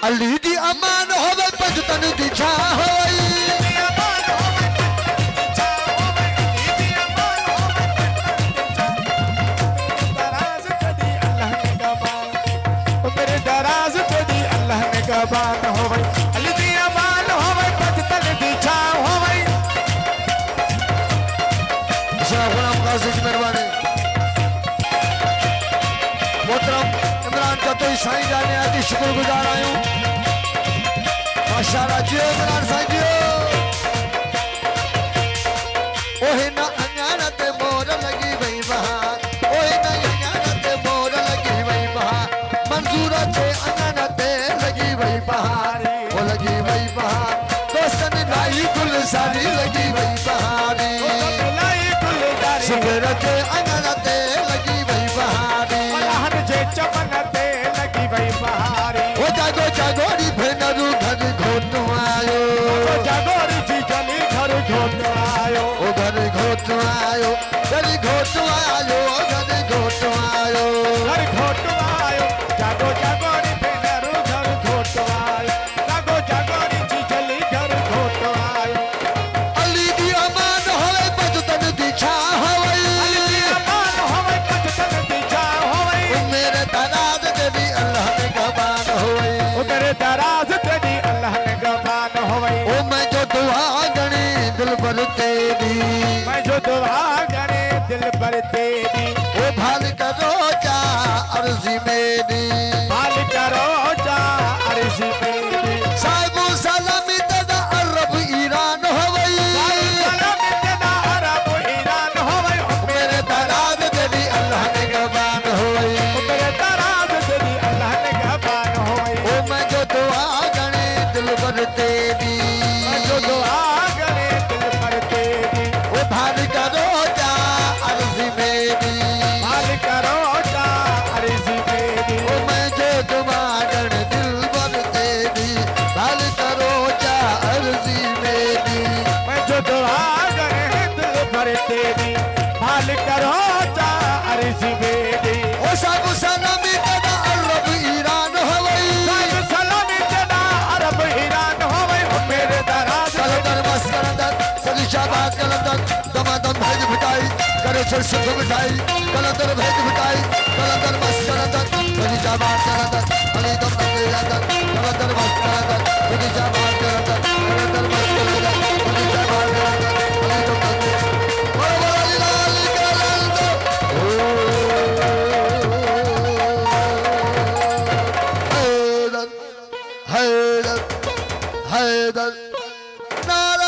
अली दी अमान होवे भगतन दी छा होई बात हो भाई अली दी अमान हो भाई भगतन दी छा हो भाई शाह गुलाम कासिम की मेहरबानी मोहतरम इमरान चतोई साईं जाने आदि शुक्रगुजार आयो माशाअल्लाह जी इमरान साईं जी ओहे ना अंगाना ते मोर लगी वही बहार ओहे ना अंगाना ते मोर लगी वही बहार मंजूरा ते अंगाना ते लगी वही बहार वो लगी वही बहार दोस्तन लाई गुल सारी लगी वही बहारी सुबह के अंगना ते लगी वही बहारी मलहन जे चमन ते लगी वही बहारी ओ जागो जागोरी भेनरू घर घोटू आयो जागोरी जी जली घर घोट आयो ओ घर घोटू आयो घर घोटू आयो घर घोटू आयो घर घोट आयो जागो जागोरी भेनरू घर घोट आयो जागो जागोरी जी जली घर घोट आयो अली दी अमान होवे भगतन दी छा होवे अली दी अमान होवे भगतन दी छा होवे मेरे दराज ते भी अल्लाह ने गवान होवे ओ तेरे दराज ते भी अल्लाह ने गवान होवे ओ मैं जो दुआ गणी दिल भर तेरी मैं जो दुआ करे दिल पर तेरी ओ भाल करो जा अर्जी मेरी माल करो जा अर्जी मेरी साहिबो सलामी तेरा अरब ईरान होवई सलाम तेरा अरब ईरान होवे मेरे दराज तेरी अल्लाह ने गवान होवई तेरे दराज तेरी अल्लाह ने गवान होवे ओ मैं जो दुआ गणी दिल भर तेरी मैं जो दुआ करे दिल पर तेरी ओ भाल करो जा अर्जी मेरी माल करो जा अर्जी मेरी ओ मैं जो दुआ गणी दिल भर तेरी भाल करो जा अर्जी मेरी मैं जो दुआ करे दिल पर तेरी माल करो जा अर्जी मेरी ओ साबु सलामी तेरा अरब ईरान होवई सलाम तेरा अरब ईरान होवे मेरे दराज कलंदर मस्त कलंदर सदी शाबाद कलंदर दमादम भेज बिठाई करे छल सुख बिठाई कलंदर भेज बिठाई कलंदर मस्त कलंदर सदी शाबाद कलंदर अली दम नंगे अंदर कलंदर मस्त कलंदर सदी शाबाद कलंदर कलंदर मस्त कलंदर सदी शाबाद कलंदर अली दम नंगे बोलो बोलो लाल कलंदर हैदर हैदर हैदर नारा